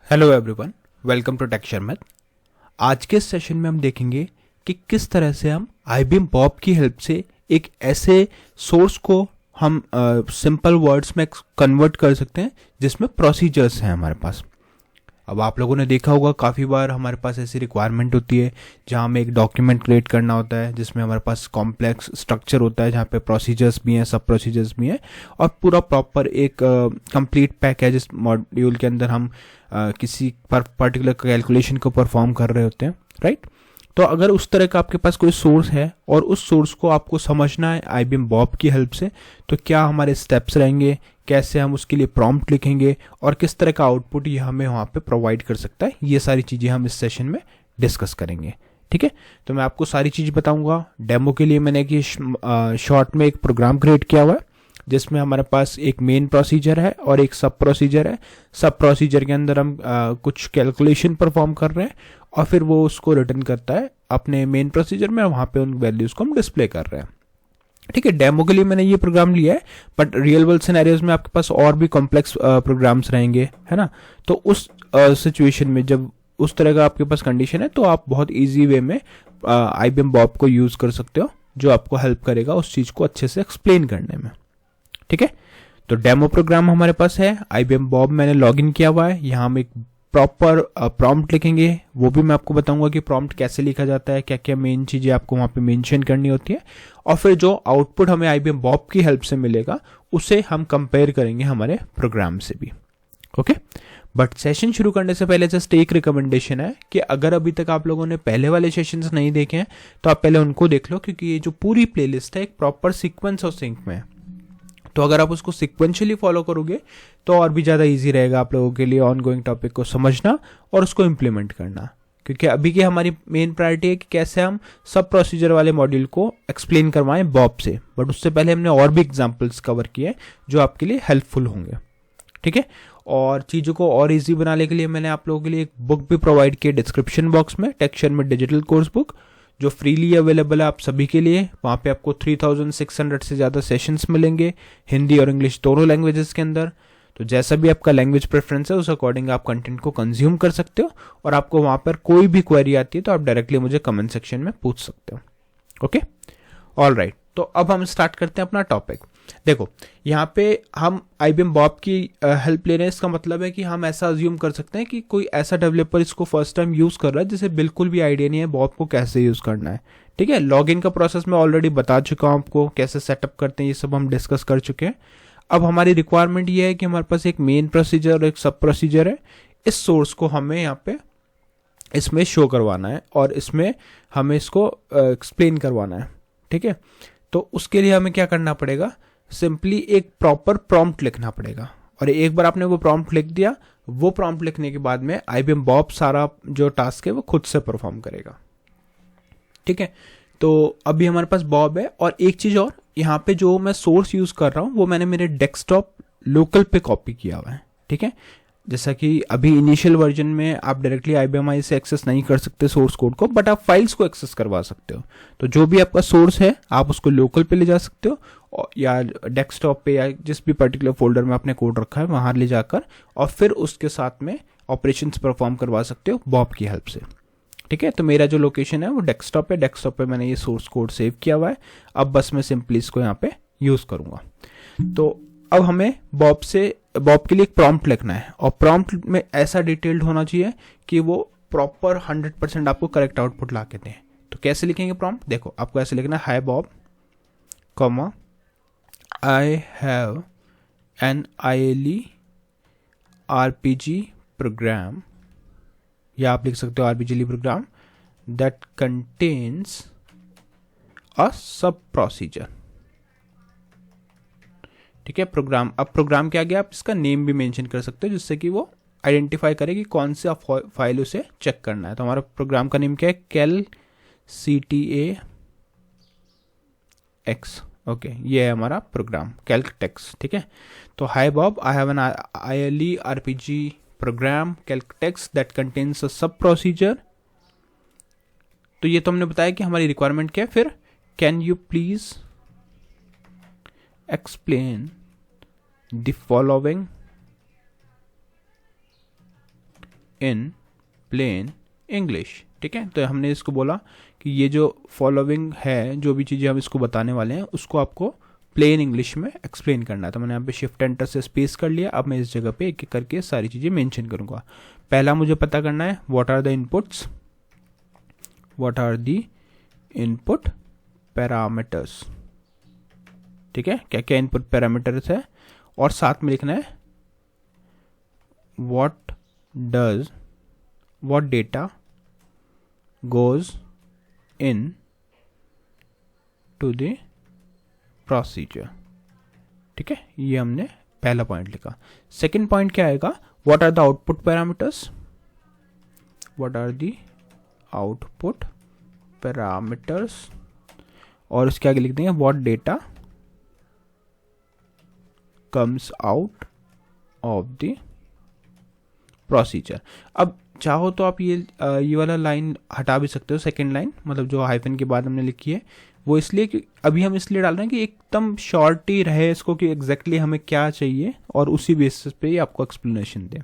Hello everyone, welcome to tech Sharma. आज के session में हम देखेंगे कि किस तरह से हम आईबीएम बॉब की हेल्प से एक ऐसे सोर्स को हम सिंपल वर्ड्स में कन्वर्ट कर सकते हैं जिसमें प्रोसीजर्स हैं हमारे पास। अब आप लोगों ने देखा होगा काफ़ी बार हमारे पास ऐसी रिक्वायरमेंट होती है जहाँ हमें एक डॉक्यूमेंट क्रिएट करना होता है जिसमें हमारे पास कॉम्प्लेक्स स्ट्रक्चर होता है जहाँ पे प्रोसीजर्स भी हैं, सब प्रोसीजर्स भी हैं और पूरा प्रॉपर एक कंप्लीट पैक है जिस मॉड्यूल के अंदर हम किसी पर्टिकुलर कैलकुलेशन को परफॉर्म कर रहे होते हैं, राइट। तो अगर उस तरह का आपके पास कोई सोर्स है और उस सोर्स को आपको समझना है आईबीएम बॉब की हेल्प से, तो क्या हमारे स्टेप्स रहेंगे, कैसे हम उसके लिए प्रॉम्प्ट लिखेंगे और किस तरह का आउटपुट ये हमें वहाँ पे प्रोवाइड कर सकता है, ये सारी चीज़ें हम इस सेशन में डिस्कस करेंगे। ठीक है, तो मैं आपको सारी चीज़ बताऊंगा। डेमो के लिए मैंने कि शॉर्ट में एक प्रोग्राम क्रिएट किया हुआ है जिसमें हमारे पास एक मेन प्रोसीजर है और एक सब प्रोसीजर है। सब प्रोसीजर के अंदर हम कुछ कैलकुलेशन परफॉर्म कर रहे हैं और फिर वो उसको रिटर्न करता है अपने मेन प्रोसीजर में, वहाँ पे उन वैल्यूज़ को हम डिस्प्ले कर रहे हैं। ठीक है, डेमो के लिए मैंने ये प्रोग्राम लिया है, बट रियल वर्ल्ड सिनेरियोज में आपके पास और भी कॉम्प्लेक्स प्रोग्राम्स रहेंगे, है ना। तो उस सिचुएशन में जब उस तरह का आपके पास कंडीशन है तो आप बहुत ईजी वे में आईबीएम बॉब को यूज़ कर सकते हो, जो आपको हेल्प करेगा उस चीज़ को अच्छे से एक्सप्लेन करने में। ठीक है, तो डेमो प्रोग्राम हमारे पास है आईबीएम बॉब, मैंने लॉगिन किया हुआ है। यहाँ हम एक प्रॉपर प्रॉम्प्ट लिखेंगे, वो भी मैं आपको बताऊंगा कि प्रॉम्प्ट कैसे लिखा जाता है, क्या क्या मेन चीज़ें आपको वहाँ पे मेंशन करनी होती है, और फिर जो आउटपुट हमें आईबीएम बॉब की हेल्प से मिलेगा उसे हम कंपेयर करेंगे हमारे प्रोग्राम से भी। ओके, बट सेशन शुरू करने से पहले जस्ट एक रिकमेंडेशन है कि अगर अभी तक आप लोगों ने पहले वाले सेशंस नहीं देखे हैं तो आप पहले उनको देख लो, क्योंकि ये जो पूरी प्लेलिस्ट है एक प्रॉपर सीक्वेंस और सिंक में है। तो अगर आप उसको सिक्वेंशियली फॉलो करोगे तो और भी ज़्यादा इजी रहेगा आप लोगों के लिए ऑन गोइंग टॉपिक को समझना और उसको इम्प्लीमेंट करना, क्योंकि अभी की हमारी मेन प्रायोरिटी है कि कैसे हम सब प्रोसीजर वाले मॉड्यूल को एक्सप्लेन करवाएं बॉब से। बट उससे पहले हमने और भी एग्जांपल्स कवर किए जो आपके लिए हेल्पफुल होंगे। ठीक है, और चीज़ों को और इजी बनाने के लिए मैंने आप लोगों के लिए एक बुक भी प्रोवाइड की डिस्क्रिप्शन बॉक्स में, टेक शर्मत डिजिटल कोर्स बुक, जो फ्रीली अवेलेबल है आप सभी के लिए। वहाँ पे आपको 3600 से ज़्यादा सेशंस मिलेंगे, हिंदी और इंग्लिश दोनों लैंग्वेजेस के अंदर। तो जैसा भी आपका लैंग्वेज प्रेफरेंस है उस अकॉर्डिंग आप कंटेंट को कंज्यूम कर सकते हो, और आपको वहाँ पर कोई भी क्वेरी आती है तो आप डायरेक्टली मुझे कमेंट सेक्शन में पूछ सकते हो। ओके, ऑल राइट, तो अब हम स्टार्ट करते हैं अपना टॉपिक। देखो, यहाँ पे हम आईबीएम बॉब की हेल्प ले रहे हैं, इसका मतलब है कि हम ऐसा अज्यूम कर सकते हैं कि कोई ऐसा डेवलपर इसको फर्स्ट टाइम यूज़ कर रहा है जिसे बिल्कुल भी आइडिया नहीं है बॉब को कैसे यूज़ करना है। ठीक है, लॉगिन का प्रोसेस मैं ऑलरेडी बता चुका हूँ आपको, कैसे सेटअप करते हैं ये सब हम डिस्कस कर चुके हैं। अब हमारी रिक्वायरमेंट ये है कि हमारे पास एक मेन प्रोसीजर और एक सब प्रोसीजर है। इस सोर्स को हमें यहाँ पे इसमें शो करवाना है और इसमें हमें इसको एक्सप्लेन करवाना है। ठीक है, तो उसके लिए हमें क्या करना पड़ेगा, सिंपली एक प्रॉपर प्रॉम्प्ट लिखना पड़ेगा। और एक बार आपने वो प्रॉम्प्ट लिख दिया, वो प्रॉम्प्ट लिखने के बाद में आईबीएम बॉब सारा जो टास्क है वो खुद से परफॉर्म करेगा। ठीक है, तो अभी हमारे पास बॉब है, और एक चीज़ और, यहाँ पे जो मैं सोर्स यूज़ कर रहा हूँ वो मैंने मेरे डेस्कटॉप लोकल पे कॉपी किया हुआ है। ठीक है, जैसा कि अभी इनिशियल वर्जन में आप डायरेक्टली आईबीएमआई से एक्सेस नहीं कर सकते सोर्स कोड को, बट आप फाइल्स को एक्सेस करवा सकते हो। तो जो भी आपका सोर्स है आप उसको लोकल पे ले जा सकते हो, या डेस्कटॉप पे, या जिस भी पर्टिकुलर फोल्डर में आपने कोड रखा है वहाँ ले जाकर, और फिर उसके साथ में ऑपरेशंस परफॉर्म करवा सकते हो बॉब की हेल्प से। ठीक है, तो मेरा जो लोकेशन है वो डेस्कटॉप है, डेस्कटॉप पे मैंने ये सोर्स कोड सेव किया हुआ है। अब बस मैं सिंपली इसको यहाँ पे यूज़ करूँगा। तो अब हमें बॉब के लिए एक प्रॉम्प्ट लिखना है, और प्रॉम्प्ट में ऐसा डिटेल्ड होना चाहिए कि वो प्रॉपर 100% आपको करेक्ट आउटपुट ला के दें। तो कैसे लिखेंगे प्रॉम्प्ट, देखो आपको ऐसे लिखना है, hi Bob comma I have an ILE RPG program, या आप लिख सकते हो RPG program that contains a sub procedure. ठीक है, प्रोग्राम, अब प्रोग्राम के आगे आप इसका नेम भी मेंशन कर सकते हो जिससे कि वो आइडेंटिफाई करे कि कौन सा फाइल उसे चेक करना है। तो हमारा प्रोग्राम का नेम क्या है, कैल CTA X। ओके, ये है हमारा प्रोग्राम कैल्क टेक्स। ठीक है, तो hi Bob I have an ILE RPG program calc tax that contains a sub procedure. तो ये तो हमने बताया कि हमारी रिक्वायरमेंट क्या है। फिर can you please explain the following in plain English. ठीक है, तो हमने इसको बोला कि ये जो फॉलोइंग है, जो भी चीज़ें हम इसको बताने वाले हैं उसको आपको प्लेन इंग्लिश में एक्सप्लेन करना है। तो मैंने यहाँ पे शिफ्ट एंटर से स्पेस कर लिया। अब मैं इस जगह पे एक एक करके सारी चीज़ें मेंशन करूँगा। पहला मुझे पता करना है what are the inputs, what are the input parameters. ठीक है, क्या क्या इनपुट पैरामीटर्स है, और साथ में लिखना है what data goes into the procedure. ठीक है, ये हमने पहला पॉइंट लिखा। सेकंड पॉइंट क्या आएगा, what are the output parameters, what are the output parameters, और उसके आगे लिख देंगे what data comes out of the procedure. अब चाहो तो आप ये वाला लाइन हटा भी सकते हो, सेकंड लाइन, मतलब जो हाइफन के बाद हमने लिखी है वो इसलिए कि अभी हम इसलिए डाल रहे हैं कि एकदम शॉर्ट ही रहे इसको, कि एग्जैक्टली हमें क्या चाहिए और उसी बेसिस पे ही आपको एक्सप्लेनेशन दे।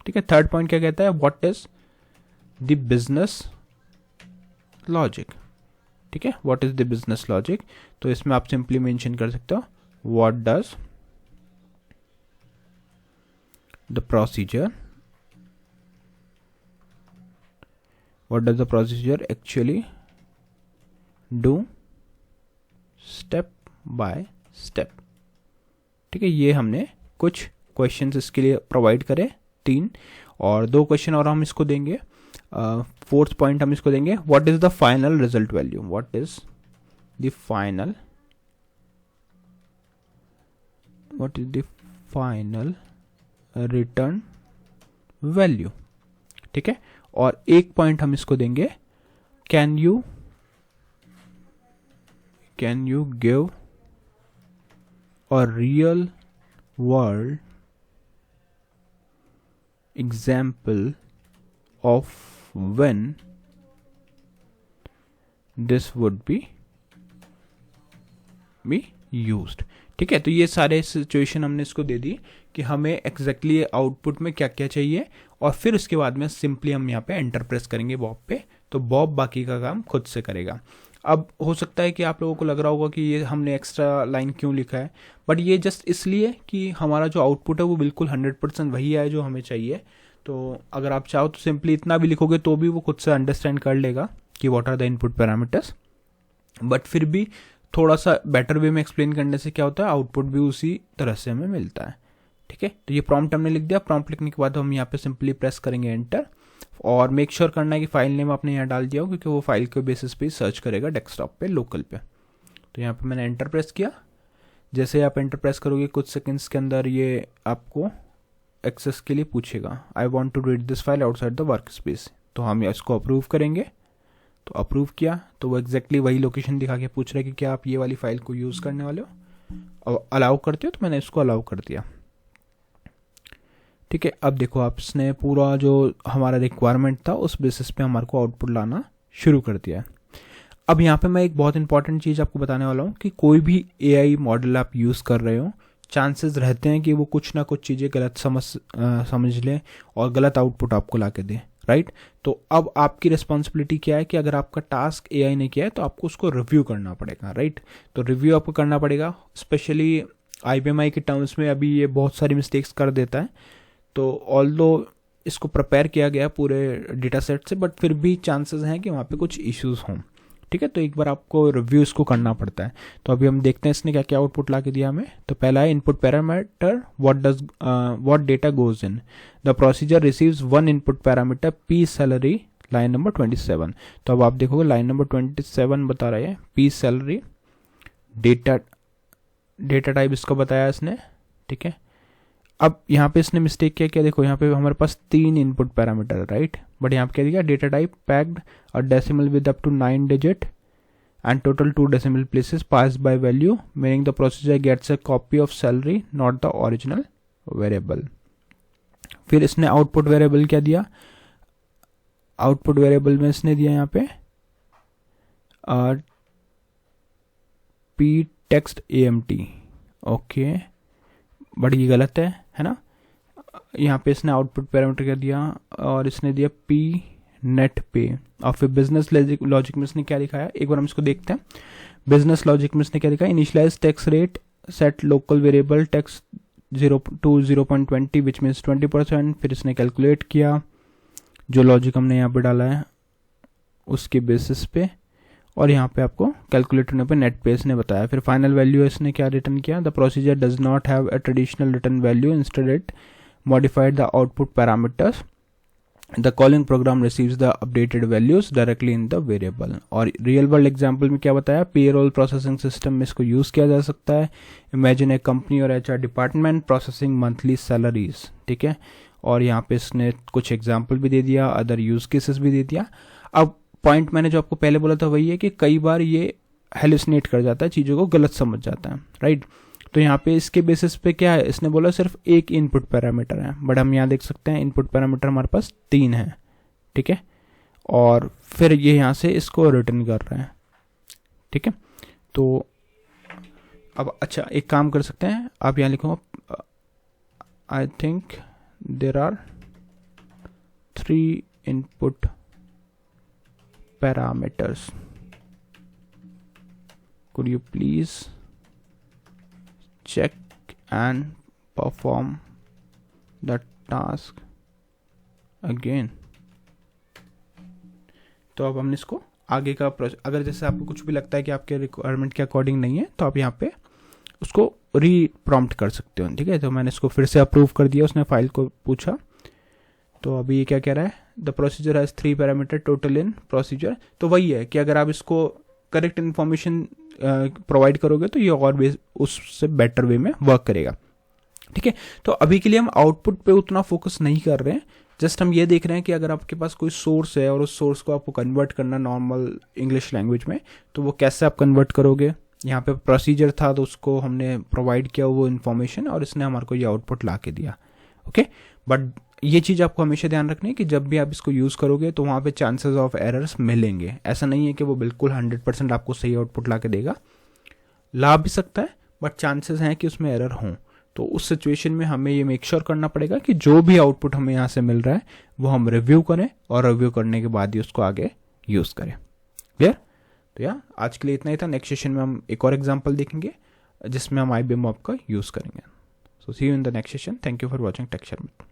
ठीक है, थर्ड पॉइंट क्या कहता है, what is the business logic. ठीक है, what is the business logic, तो इसमें आप सिंपली मेंशन कर सकते हो what does the procedure, what does the procedure actually do step by step। ठीक है, ये हमने कुछ क्वेश्चंस इसके लिए प्रोवाइड करे 3, और 2 क्वेश्चन और हम इसको देंगे। फोर्थ पॉइंट हम इसको देंगे what is the final result value, what is the final return value. ठीक है, और एक पॉइंट हम इसको देंगे can you give a real world example of when this would be used. ठीक है, तो ये सारे सिचुएशन हमने इसको दे दी कि हमें एग्जैक्टली आउटपुट में क्या क्या चाहिए, और फिर उसके बाद में सिंपली हम यहाँ पे एंटर प्रेस करेंगे बॉब पे, तो बॉब बाकी का काम खुद से करेगा। अब हो सकता है कि आप लोगों को लग रहा होगा कि ये हमने एक्स्ट्रा लाइन क्यों लिखा है, बट ये जस्ट इसलिए कि हमारा जो आउटपुट है वो बिल्कुल 100% वही है जो हमें चाहिए। तो अगर आप चाहो तो सिंपली इतना भी लिखोगे तो भी वो खुद से अंडरस्टैंड कर लेगा कि what are the input parameters, but फिर भी थोड़ा सा बेटर वे में एक्सप्लेन करने से क्या होता है, आउटपुट भी उसी तरह से हमें मिलता है। ठीक है, तो ये प्रॉम्प्ट हमने लिख दिया। प्रॉम्प्ट लिखने के बाद हम यहाँ पे सिंपली प्रेस करेंगे एंटर, और मेक श्योर करना है कि फाइल नेम आपने यहाँ डाल दिया हो, क्योंकि वो फाइल के बेसिस पे सर्च करेगा डेस्कटॉप पे, लोकल पे। तो यहाँ पे मैंने एंटर प्रेस किया। जैसे आप एंटर प्रेस करोगे कुछ सेकंड्स के अंदर ये आपको एक्सेस के लिए पूछेगा, I want to read this file outside the workspace. तो हम इसको अप्रूव करेंगे, तो अप्रूव किया तो वो एग्जैक्टली वही लोकेशन दिखा के पूछ रहा है कि क्या आप ये वाली फाइल को यूज़ करने वाले हो, और अलाउ करते हो, तो मैंने इसको अलाउ कर दिया। ठीक है, अब देखो आपने पूरा जो हमारा रिक्वायरमेंट था उस बेसिस पे हमारे को आउटपुट लाना शुरू कर दिया है। अब यहाँ पे मैं एक बहुत इंपॉर्टेंट चीज़ आपको बताने वाला हूँ कि कोई भी एआई मॉडल आप यूज़ कर रहे हो, चांसेस रहते हैं कि वो कुछ ना कुछ चीज़ें गलत समझ लें और गलत आउटपुट आपको ला के दे, राइट। तो अब आपकी रिस्पॉन्सिबिलिटी क्या है कि अगर आपका टास्क एआई ने किया है तो आपको उसको रिव्यू करना पड़ेगा, राइट। तो रिव्यू आपको करना पड़ेगा, स्पेशली आईबीएमआई के टर्म्स में अभी ये बहुत सारी मिस्टेक्स कर देता है। तो ऑल्दो इसको प्रिपेयर किया गया पूरे डेटा सेट से, बट फिर भी चांसेस हैं कि वहाँ पे कुछ इश्यूज हों। ठीक है, तो एक बार आपको रिव्यू इसको करना पड़ता है। तो अभी हम देखते हैं इसने क्या क्या आउटपुट ला के दिया हमें। तो पहला है input parameter what data goes in the procedure receives one input parameter P salary line number 27। तो अब आप देखोगे लाइन नंबर 27 बता रहे हैं पी सैलरी, डेटा टाइप इसको बताया इसने। ठीक है, अब यहाँ पे इसने मिस्टेक क्या देखो, यहाँ पे हमारे पास 3 इनपुट पैरामीटर है, राइट, बट यहाँ पे क्या दिया, डेटा टाइप पैक्ड और decimal with up to 9 digit and total 2 decimal places pass by value meaning the procedure gets a copy of salary not the original variable. फिर इसने output variable क्या दिया, output variable में इसने दिया यहाँ पे P text AMT, okay, but ये गलत है ना। यहाँ पे इसने आउटपुट पैरामीटर क्या दिया, और इसने दिया पी नेट पे। और फिर बिजनेस लॉजिक में इसने क्या दिखाया, एक बार हम इसको देखते हैं। बिजनेस लॉजिक में इसने क्या दिखाया, initialize tax rate, set local variable tax 0 to 0.20 which means 20%। फिर इसने कैलकुलेट किया जो लॉजिक हमने यहाँ पे डाला है उसके बेसिस पे, और यहाँ पे आपको कैलकुलेट होने पे नेट पे इसने बताया। फिर फाइनल वैल्यू इसने क्या रिटर्न किया, the procedure does not have a traditional return value, instead it modified the output parameters, the calling program receives the updated values directly in the variable. और रियल वर्ल्ड एग्जांपल में क्या बताया, payroll processing system में इसको use किया जा सकता है। इमेजिन ए कंपनी और HR department processing monthly salaries, ठीक है। और यहाँ पे इसने कुछ एग्जाम्पल भी दे दिया, अदर यूज केसेस भी दे दिया। अब पॉइंट मैंने जो आपको पहले बोला था वही है कि कई बार ये हेलुसिनेट कर जाता है, चीज़ों को गलत समझ जाता है, राइट। तो यहाँ पे इसके बेसिस पे क्या है, इसने बोला सिर्फ एक इनपुट पैरामीटर है, बट हम यहाँ देख सकते हैं इनपुट पैरामीटर हमारे पास 3 है, ठीक है। और फिर ये यहाँ से इसको रिटर्न कर रहे हैं, ठीक है। तो अब अच्छा एक काम कर सकते हैं, आप यहाँ लिखो I think there are 3 input parameters, could you please check and perform the task again। तो अब हमने इसको आगे का अगर जैसे आपको कुछ भी लगता है कि आपके रिक्वायरमेंट के अकॉर्डिंग नहीं है तो आप यहाँ पे उसको री प्रॉम्प्ट कर सकते हो, ठीक है। तो मैंने इसको फिर से अप्रूव कर दिया, उसने फाइल को पूछा। तो अभी ये क्या कह रहा है, the procedure has 3 parameter total in procedure. तो वही है कि अगर आप इसको करेक्ट इन्फॉर्मेशन प्रोवाइड करोगे तो ये और उससे बेटर वे में वर्क करेगा, ठीक है। तो अभी के लिए हम आउटपुट पे उतना फोकस नहीं कर रहे हैं, जस्ट हम ये देख रहे हैं कि अगर आपके पास कोई सोर्स है और उस सोर्स को आपको कन्वर्ट करना नॉर्मल इंग्लिश लैंग्वेज में, तो वो कैसे आप कन्वर्ट करोगे। यहाँ पे प्रोसीजर था तो उसको हमने प्रोवाइड किया वो इन्फॉर्मेशन और इसने हमारे को ये आउटपुट ला के दिया, ओके। बट ये चीज़ आपको हमेशा ध्यान रखनी है कि जब भी आप इसको यूज़ करोगे तो वहाँ पे चांसेस ऑफ एरर्स मिलेंगे। ऐसा नहीं है कि वो बिल्कुल 100% आपको सही आउटपुट ला के देगा, ला भी सकता है बट चांसेस हैं कि उसमें एरर हों। तो उस सिचुएशन में हमें ये मेक श्योर करना पड़ेगा कि जो भी आउटपुट हमें यहाँ से मिल रहा है वो हम रिव्यू करें और रिव्यू करने के बाद ही उसको आगे यूज़ करें। क्लियर। तो यार आज के लिए इतना ही था। नेक्स्ट सेशन में हम एक और एग्जाम्पल देखेंगे जिसमें हम IBM मॉब का यूज़ करेंगे। So see you in the next session. Thank you for watching tech Sharma.